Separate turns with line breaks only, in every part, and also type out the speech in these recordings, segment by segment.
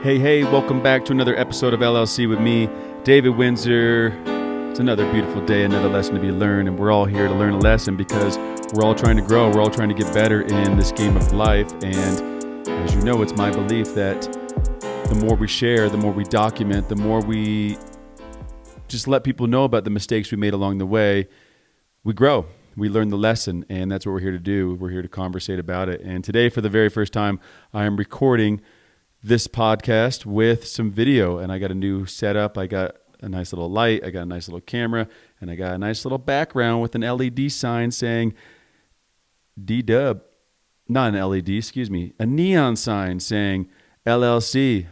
Hey, welcome back to another episode of LLC with me, David Wintzer. It's another beautiful day, another lesson to be learned, and we're all here to learn a lesson because we're all trying to grow. We're all trying to get better in this game of life, and as you know, it's my belief that the more we share, the more we document, the more we just let people know about the mistakes we made along the way, we grow. We learn the lesson, and that's what we're here to do. We're here to conversate about it. And today, for the very first time, I am recording this podcast with some video, and I got a new setup. I got a nice little light, I got a nice little camera, and I got a nice little background with an LED sign saying D-Dub, not an LED, a neon sign saying LLC,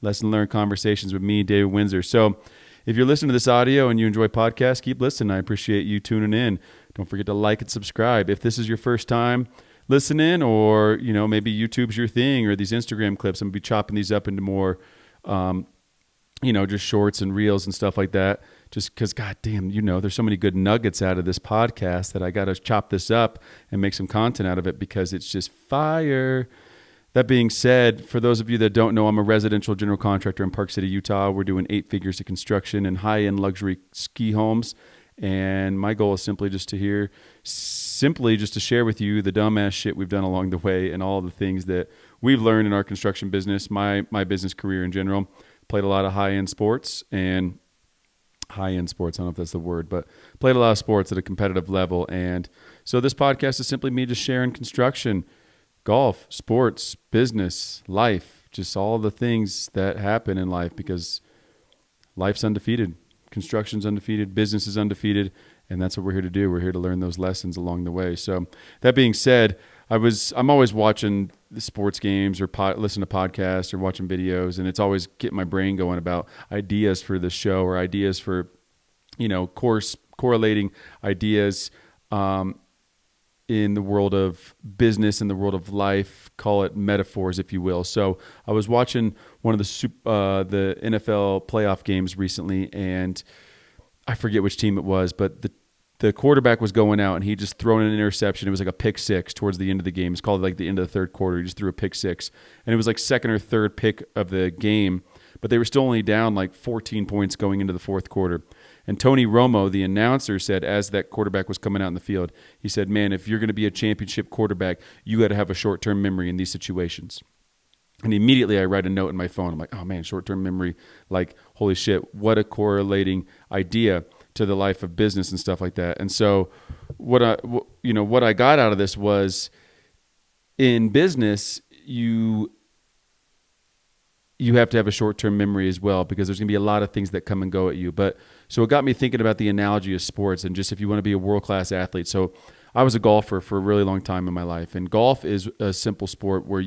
Lesson Learned Conversations with me, David Wintzer. So if you're listening to this audio and you enjoy podcasts, keep listening. I appreciate you tuning in. Don't forget to like and subscribe. If this is your first time listening, or maybe YouTube's your thing, or these Instagram clips, I'm gonna be chopping these up into more just shorts and reels and stuff like that, just because goddamn, there's so many good nuggets out of this podcast that I gotta chop this up and make some content out of it because it's just fire. That being said, for those of you that don't know, I'm a residential general contractor in Park City, Utah. We're doing 8 figures of construction and high-end luxury ski homes. And my goal is simply just to share with you the dumbass shit we've done along the way and all the things that we've learned in our construction business, my business career in general. Played a lot of high-end sports, I don't know if that's the word, but played a lot of sports at a competitive level. And so this podcast is simply me just sharing construction, golf, sports, business, life, just all the things that happen in life, because life's undefeated. Construction's undefeated, business is undefeated, and that's what we're here to do. We're here to learn those lessons along the way. So that being said, I'm always watching the sports games or listen to podcasts or watching videos, and it's always getting my brain going about ideas for the show or ideas for, correlating ideas in the world of business, in the world of life, call it metaphors, if you will. So I was watching one of the NFL playoff games recently, and I forget which team it was, but the quarterback was going out, and he just thrown an interception. It was like a pick six towards the end of the game. It's called like the end of the third quarter. He just threw a pick six, and it was like second or third pick of the game, but they were still only down like 14 points going into the fourth quarter. And Tony Romo, the announcer, said as that quarterback was coming out in the field, he said, man, if you're going to be a championship quarterback, you got to have a short-term memory in these situations. And immediately I write a note in my phone. I'm like, oh, man, short-term memory. Like, holy shit, what a correlating idea to the life of business and stuff like that. And so what I got out of this was, in business, you have to have a short-term memory as well, because there's going to be a lot of things that come and go at you. But so it got me thinking about the analogy of sports, and just if you want to be a world-class athlete. So I was a golfer for a really long time in my life, and golf is a simple sport where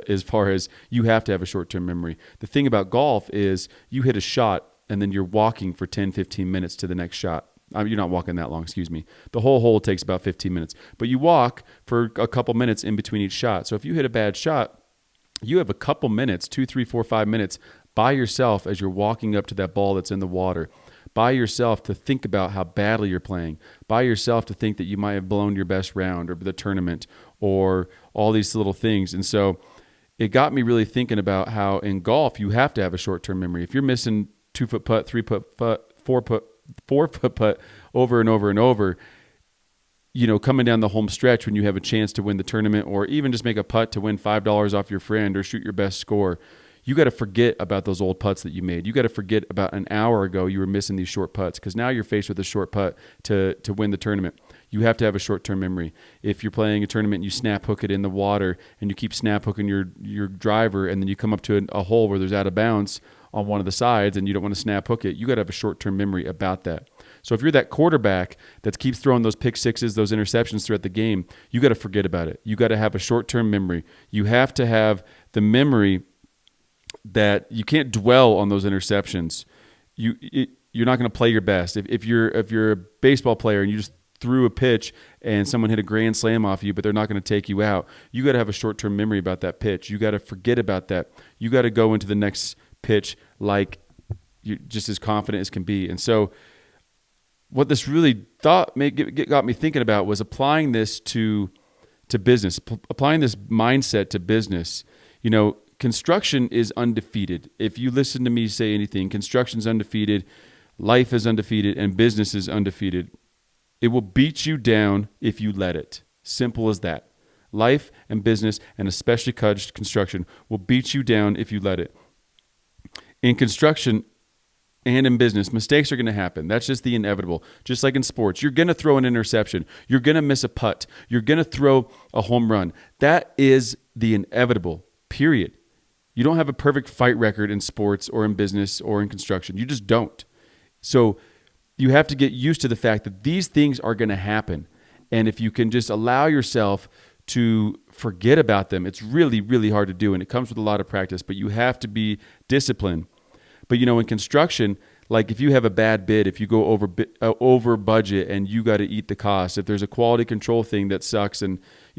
as far as you have to have a short-term memory. The thing about golf is you hit a shot, and then you're walking for 10, 15 minutes to the next shot. You're not walking that long, The whole hole takes about 15 minutes. But you walk for a couple minutes in between each shot. So if you hit a bad shot, you have a couple minutes, 2, 3, 4, 5 minutes by yourself as you're walking up to that ball that's in the water, by yourself to think about how badly you're playing, by yourself to think that you might have blown your best round or the tournament or all these little things. And so it got me really thinking about how in golf you have to have a short-term memory. If you're missing 2-foot putt, 3-foot putt, 4-foot putt over and over and over, coming down the home stretch when you have a chance to win the tournament, or even just make a putt to win $5 off your friend or shoot your best score, you got to forget about those old putts that you made. You got to forget about an hour ago you were missing these short putts, because now you're faced with a short putt to win the tournament. You have to have a short-term memory. If you're playing a tournament and you snap hook it in the water and you keep snap hooking your driver, and then you come up to a hole where there's out of bounds on one of the sides and you don't want to snap hook it, you got to have a short-term memory about that. So if you're that quarterback that keeps throwing those pick sixes, those interceptions throughout the game, you got to forget about it. You got to have a short-term memory. You have to have the memory that you can't dwell on those interceptions. You're not going to play your best. If you're a baseball player and you just threw a pitch and someone hit a grand slam off you, but they're not going to take you out, you got to have a short-term memory about that pitch. You got to forget about that. You got to go into the next pitch like you're just as confident as can be. And so what this really got me thinking about was applying this to business, applying this mindset to business. construction is undefeated. If you listen to me say anything, construction's undefeated, life is undefeated, and business is undefeated. It will beat you down if you let it. Simple as that. Life and business, and especially construction, will beat you down if you let it. In construction and in business, mistakes are going to happen. That's just the inevitable. Just like in sports, you're going to throw an interception. You're going to miss a putt. You're going to throw a home run. That is the inevitable, period. You don't have a perfect fight record in sports or in business or in construction. You just don't. So you have to get used to the fact that these things are going to happen. And if you can just allow yourself to forget about them, it's really, really hard to do. And it comes with a lot of practice, but you have to be disciplined. But, in construction, like if you have a bad bid, if you go over budget and you got to eat the cost, if there's a quality control thing that sucks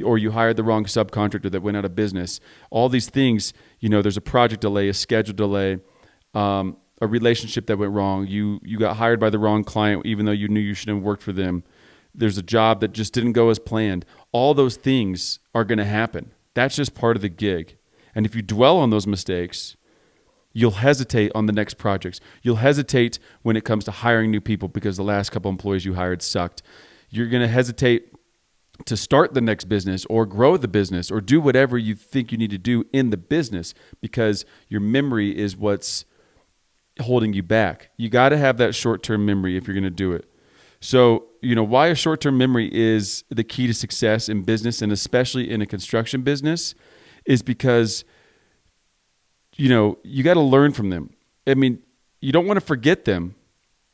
or you hired the wrong subcontractor that went out of business, all these things, there's a project delay, a schedule delay, a relationship that went wrong. You got hired by the wrong client, even though you knew you shouldn't have worked for them. There's a job that just didn't go as planned. All those things are going to happen. That's just part of the gig. And if you dwell on those mistakes, you'll hesitate on the next projects. You'll hesitate when it comes to hiring new people because the last couple employees you hired sucked. You're going to hesitate to start the next business or grow the business or do whatever you think you need to do in the business because your memory is what's holding you back. You got to have that short-term memory if you're going to do it. So, why a short-term memory is the key to success in business and especially in a construction business is because, you got to learn from them. I mean, you don't want to forget them,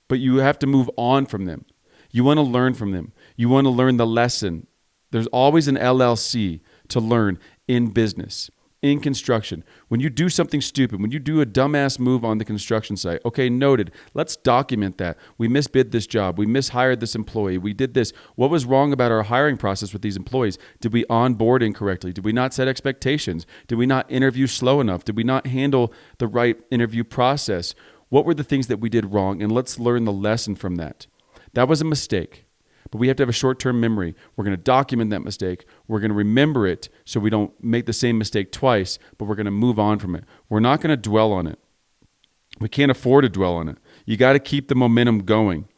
but you have to move on from them. You want to learn from them. You want to learn the lesson. There's always an LLC to learn in business, in construction. When you do something stupid, when you do a dumbass move on the construction site, okay, noted. Let's document that. We misbid this job. We mishired this employee. We did this. What was wrong about our hiring process with these employees? Did we onboard incorrectly? Did we not set expectations? Did we not interview slow enough? Did we not handle the right interview process? What were the things that we did wrong? And let's learn the lesson from that. That was a mistake. But we have to have a short-term memory. We're going to document that mistake. We're going to remember it so we don't make the same mistake twice, but we're going to move on from it. We're not going to dwell on it. We can't afford to dwell on it. You got to keep the momentum going.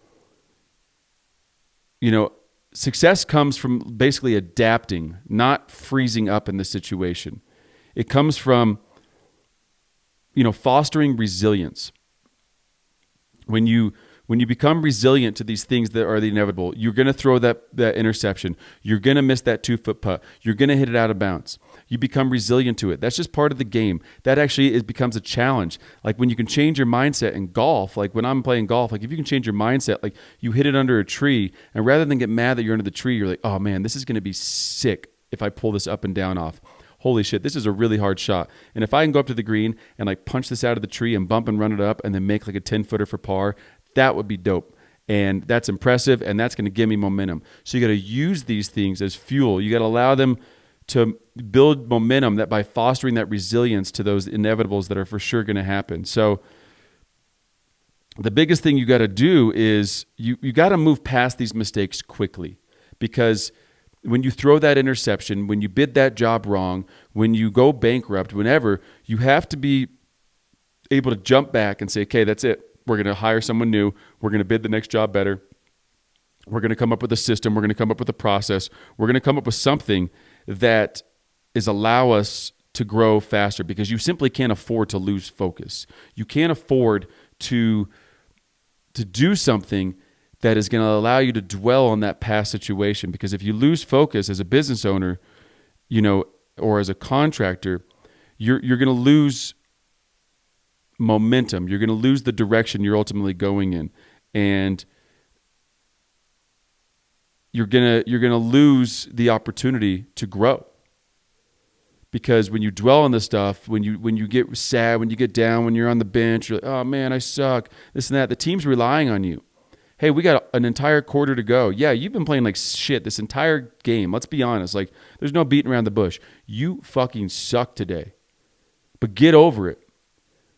Success comes from basically adapting, not freezing up in the situation. It comes from, fostering resilience. When you become resilient to these things that are the inevitable, you're going to throw that interception. You're going to miss that 2-foot putt. You're going to hit it out of bounds. You become resilient to it. That's just part of the game. That actually becomes a challenge. Like when you can change your mindset in golf, like when I'm playing golf, like if you can change your mindset, like you hit it under a tree, and rather than get mad that you're under the tree, you're like, oh man, this is going to be sick if I pull this up and down off. Holy shit, this is a really hard shot. And if I can go up to the green and like punch this out of the tree and bump and run it up and then make like a 10-footer for par, that would be dope. And that's impressive, and that's going to give me momentum. So you got to use these things as fuel. You got to allow them to build momentum that by fostering that resilience to those inevitables that are for sure going to happen. So the biggest thing you got to do is you got to move past these mistakes quickly, because when you throw that interception, when you bid that job wrong, when you go bankrupt, whenever, you have to be able to jump back and say, okay, that's it. We're going to hire someone new. We're going to bid the next job better. We're going to come up with a system. We're going to come up with a process. We're going to come up with something that is allow us to grow faster, because you simply can't afford to lose focus. You can't afford to do something that is going to allow you to dwell on that past situation, because if you lose focus as a business owner, or as a contractor, you're going to lose momentum. You're going to lose the direction you're ultimately going in, and you're going to lose the opportunity to grow. Because when you dwell on this stuff, when you get sad, when you get down, when you're on the bench, you're like, oh man, I suck, this and that. The team's relying on you. Hey, we got an entire quarter to go. Yeah, you've been playing like shit this entire game. Let's be honest. Like, there's no beating around the bush. You fucking suck today. But get over it.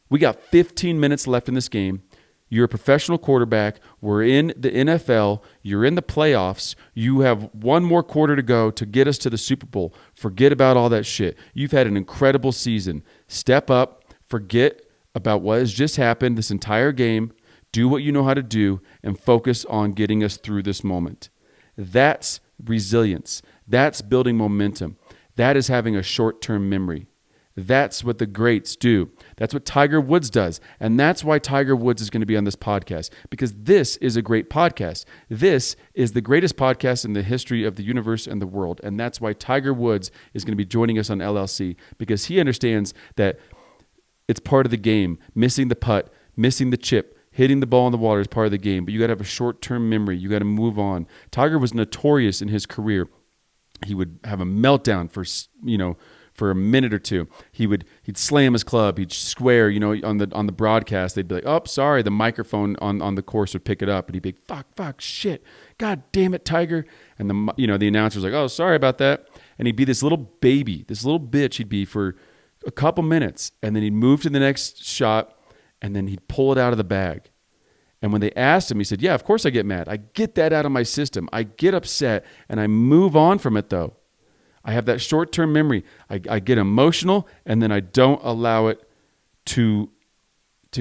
We got 15 minutes left in this game. You're a professional quarterback. We're in the NFL. You're in the playoffs. You have one more quarter to go to get us to the Super Bowl. Forget about all that shit. You've had an incredible season. Step up. Forget about what has just happened this entire game. Do what you know how to do and focus on getting us through this moment. That's resilience. That's building momentum. That is having a short-term memory. That's what the greats do. That's what Tiger Woods does. And that's why Tiger Woods is going to be on this podcast, because this is a great podcast. This is the greatest podcast in the history of the universe and the world. And that's why Tiger Woods is going to be joining us on LLC, because he understands that it's part of the game. Missing the putt, missing the chip, hitting the ball in the water is part of the game. But you got to have a short-term memory. You got to move on. Tiger was notorious in his career. He would have a meltdown for a minute or two. He'd slam his club. He'd swear, on the broadcast. They'd be like, "Oh, sorry." The microphone on the course would pick it up, and he'd be like, "Fuck, shit, God damn it, Tiger." And the announcer's like, "Oh, sorry about that." And he'd be this little baby, this little bitch. He'd be for a couple minutes, and then he'd move to the next shot, and then he'd pull it out of the bag. And when they asked him, he said, "Yeah, of course I get mad. I get that out of my system. I get upset, and I move on from it, though. I have that short-term memory. I get emotional, and then I don't allow it to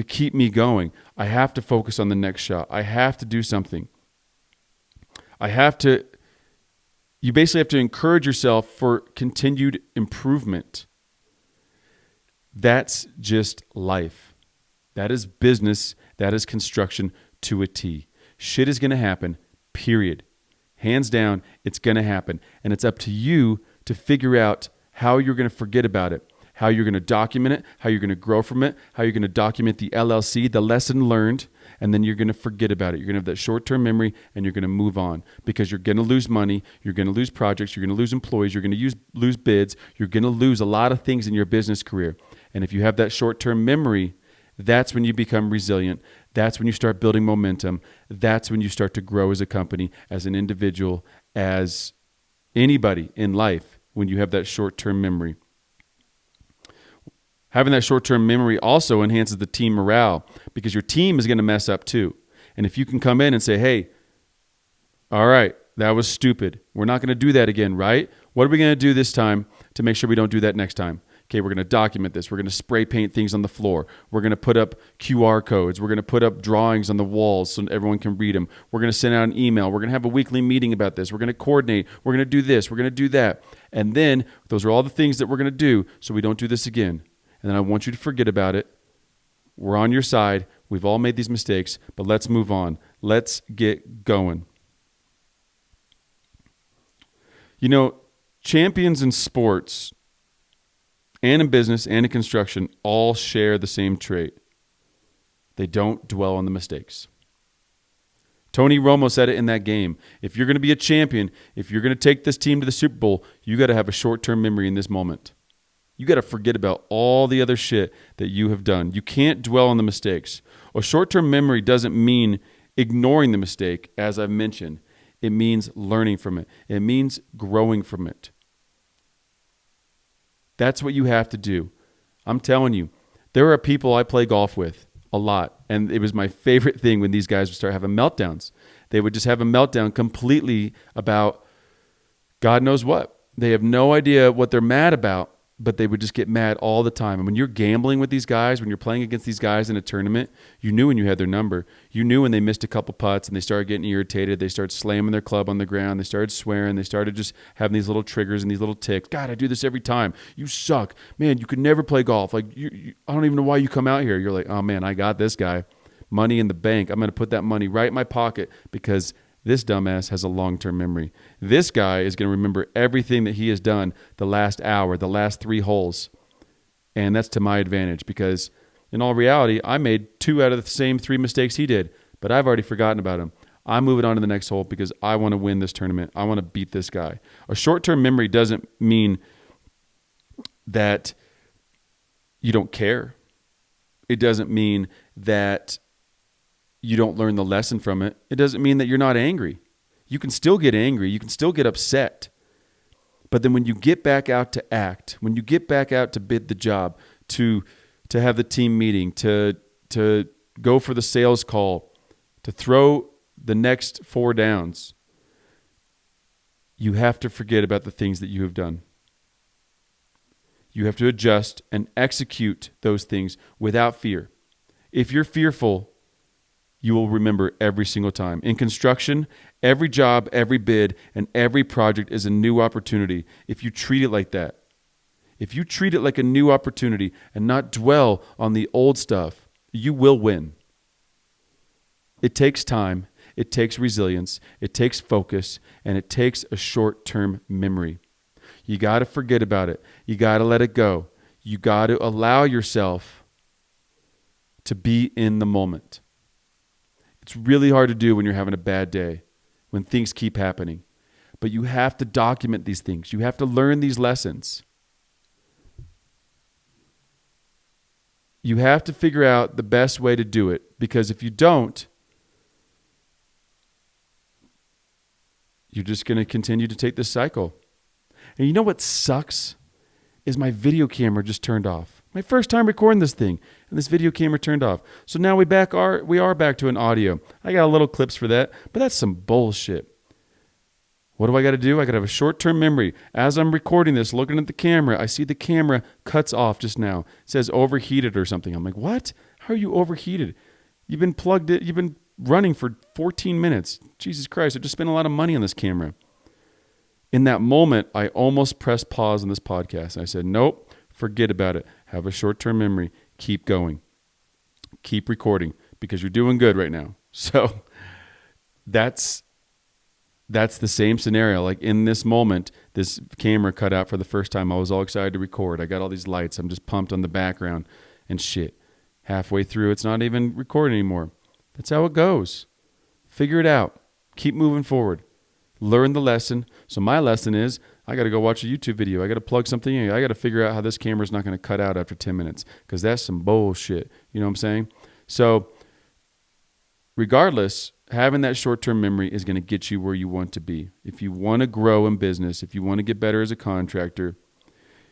keep me going. I have to focus on the next shot. I have to do something. You basically have to encourage yourself for continued improvement. That's just life. That is business. That is construction to a T. Shit is going to happen, period. Hands down, it's going to happen. And it's up to you to figure out how you're going to forget about it, how you're going to document it, how you're going to grow from it, how you're going to document the LLC, the lesson learned, and then you're going to forget about it. You're going to have that short-term memory, and you're going to move on, because you're going to lose money, you're going to lose projects, you're going to lose employees, you're going to lose bids, you're going to lose a lot of things in your business career. And if you have that short-term memory, that's when you become resilient. That's when you start building momentum. That's when you start to grow as a company, as an individual, as anybody in life, when you have that short-term memory. Having that short-term memory also enhances the team morale, because your team is going to mess up too. And if you can come in and say, "Hey, all right, that was stupid. We're not going to do that again, right? What are we going to do this time to make sure we don't do that next time? Okay, we're going to document this. We're going to spray paint things on the floor. We're going to put up QR codes. We're going to put up drawings on the walls so everyone can read them. We're going to send out an email. We're going to have a weekly meeting about this. We're going to coordinate. We're going to do this. We're going to do that." And then those are all the things that we're going to do so we don't do this again. And then I want you to forget about it. We're on your side. We've all made these mistakes, but let's move on. Let's get going. Champions in sports and in business and in construction all share the same trait. They don't dwell on the mistakes. Tony Romo said it in that game. If you're going to be a champion, if you're going to take this team to the Super Bowl, you got to have a short-term memory in this moment. You got to forget about all the other shit that you have done. You can't dwell on the mistakes. A short-term memory doesn't mean ignoring the mistake, as I've mentioned. It means learning from it. It means growing from it. That's what you have to do. I'm telling you, there are people I play golf with a lot, and it was my favorite thing when these guys would start having meltdowns. They would just have a meltdown completely about God knows what. They have no idea what they're mad about, but they would just get mad all the time. And when you're gambling with these guys, when you're playing against these guys in a tournament, you knew when you had their number. You knew when they missed a couple putts and they started getting irritated. They started slamming their club on the ground. They started swearing. They started just having these little triggers and these little ticks. God, I do this every time. You suck. Man, you could never play golf. Like, I don't even know why you come out here. You're like, oh man, I got this guy. Money in the bank. I'm going to put that money right in my pocket because this dumbass has a long-term memory. This guy is going to remember everything that he has done the last hour, the last 3 holes. And that's to my advantage because in all reality, I made 2 out of the same 3 mistakes he did, but I've already forgotten about him. I'm moving on to the next hole because I want to win this tournament. I want to beat this guy. A short-term memory doesn't mean that you don't care. It doesn't mean that you don't learn the lesson from it. It doesn't mean that you're not angry. You can still get angry. You can still get upset. But then when you get back out to act, when you get back out to bid the job, to have the team meeting, to go for the sales call, to throw the next 4 downs, you have to forget about the things that you have done. You have to adjust and execute those things without fear. If you're fearful, you will remember every single time. In construction, every job, every bid, and every project is a new opportunity if you treat it like that. If you treat it like a new opportunity and not dwell on the old stuff, you will win. It takes time, it takes resilience, it takes focus, and it takes a short-term memory. You got to forget about it. You got to let it go. You got to allow yourself to be in the moment. It's really hard to do when you're having a bad day, when things keep happening. But you have to document these things. You have to learn these lessons. You have to figure out the best way to do it, because if you don't, you're just going to continue to take this cycle. And you know what sucks? Is my video camera just turned off. My first time recording this thing, and this video camera turned off. So now we are back to an audio. I got a little clips for that, but that's some bullshit. What do I got to do? I got to have a short-term memory. As I'm recording this, looking at the camera, I see the camera cuts off just now. It says overheated or something. I'm like, what? How are you overheated? You've been running for 14 minutes. Jesus Christ, I just spent a lot of money on this camera. In that moment, I almost pressed pause on this podcast. I said, nope, forget about it. Have a short-term memory. Keep going. Keep recording, because you're doing good right now. So that's the same scenario. Like in this moment, this camera cut out for the first time. I was all excited to record. I got all these lights. I'm just pumped on the background and shit. Halfway through, it's not even recording anymore. That's how it goes. Figure it out. Keep moving forward. Learn the lesson. So my lesson is, I got to go watch a YouTube video. I got to plug something in. I got to figure out how this camera's not going to cut out after 10 minutes, because that's some bullshit. You know what I'm saying? So regardless, having that short-term memory is going to get you where you want to be. If you want to grow in business, if you want to get better as a contractor,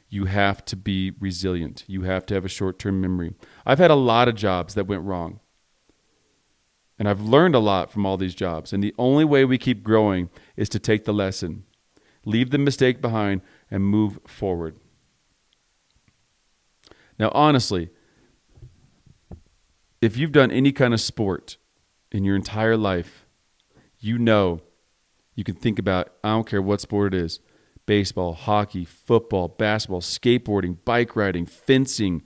you have to be resilient. You have to have a short-term memory. I've had a lot of jobs that went wrong. And I've learned a lot from all these jobs. And the only way we keep growing is to take the lesson, leave the mistake behind, and move forward. Now, honestly, if you've done any kind of sport in your entire life, you know, you can think about, I don't care what sport it is, baseball, hockey, football, basketball, skateboarding, bike riding, fencing,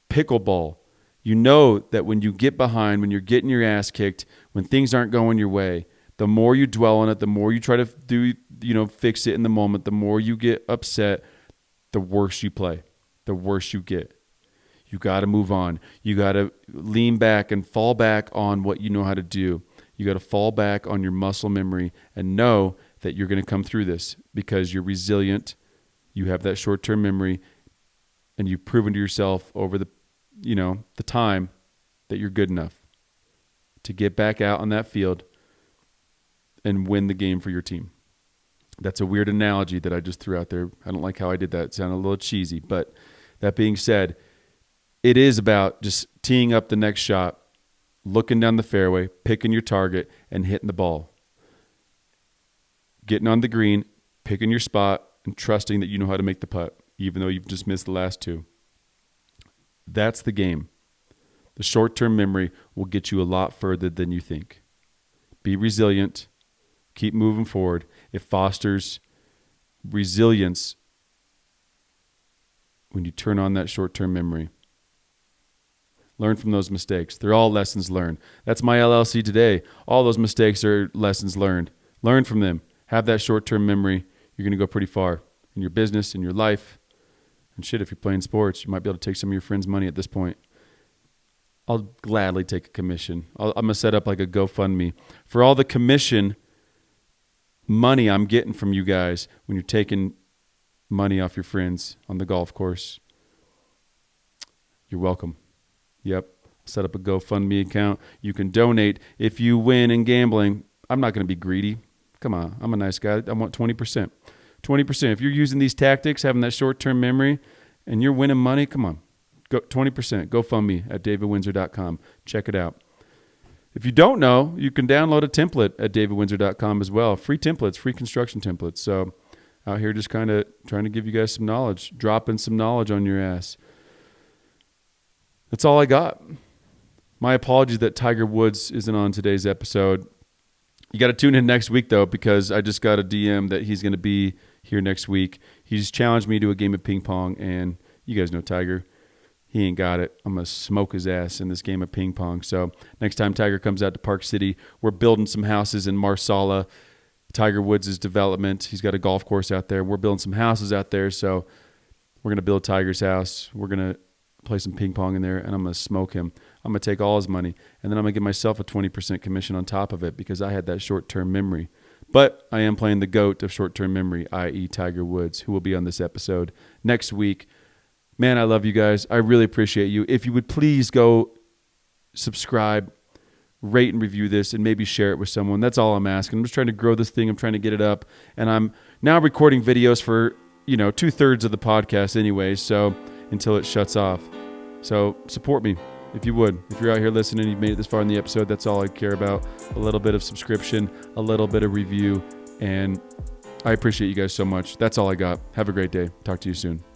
pickleball. You know that when you get behind, when you're getting your ass kicked, when things aren't going your way, the more you dwell on it, the more you try to fix it in the moment, the more you get upset, the worse you play, the worse you get. You got to move on. You got to lean back and fall back on what you know how to do. You got to fall back on your muscle memory and know that you're going to come through this, because you're resilient. You have that short-term memory, and you've proven to yourself over the time that you're good enough to get back out on that field and win the game for your team. That's a weird analogy that I just threw out there. I don't like how I did that. It sounded a little cheesy, but that being said, it is about just teeing up the next shot, looking down the fairway, picking your target, and hitting the ball. Getting on the green, picking your spot, and trusting that you know how to make the putt, even though you've just missed the last two. That's the game. The short-term memory will get you a lot further than you think. Be resilient. Keep moving forward. It fosters resilience when you turn on that short-term memory. Learn from those mistakes. They're all lessons learned. That's my LLC today. All those mistakes are lessons learned. Learn from them. Have that short-term memory. You're going to go pretty far in your business, in your life. And shit, if you're playing sports, you might be able to take some of your friends' money at this point. I'll gladly take a commission. I'm going to set up like a GoFundMe for all the commission money I'm getting from you guys when you're taking money off your friends on the golf course. You're welcome. Yep. Set up a GoFundMe account. You can donate if you win in gambling. I'm not going to be greedy. Come on. I'm a nice guy. I want 20%. 20%. If you're using these tactics, having that short-term memory, and you're winning money, come on. Go 20%. GoFundMe at davidwintzer.com. Check it out. If you don't know, you can download a template at davidwintzer.com as well. Free templates, free construction templates. So out here just kind of trying to give you guys some knowledge, dropping some knowledge on your ass. That's all I got. My apologies that Tiger Woods isn't on today's episode. You got to tune in next week, though, because I just got a DM that he's going to be here next week. He's challenged me to a game of ping pong, and you guys know Tiger. He ain't got it. I'm going to smoke his ass in this game of ping pong. So next time Tiger comes out to Park City, we're building some houses in Marsala, Tiger Woods' development. He's got a golf course out there. We're building some houses out there, so we're going to build Tiger's house. We're going to play some ping pong in there, and I'm going to smoke him. I'm going to take all his money, and then I'm going to give myself a 20% commission on top of it because I had that short-term memory. But I am playing the GOAT of short-term memory, i.e. Tiger Woods, who will be on this episode next week. Man, I love you guys. I really appreciate you. If you would please go subscribe, rate and review this, and maybe share it with someone. That's all I'm asking. I'm just trying to grow this thing. I'm trying to get it up. And I'm now recording videos for, 2/3 of the podcast anyway, so until it shuts off. So support me if you would. If you're out here listening, you've made it this far in the episode, that's all I care about. A little bit of subscription, a little bit of review, and I appreciate you guys so much. That's all I got. Have a great day. Talk to you soon.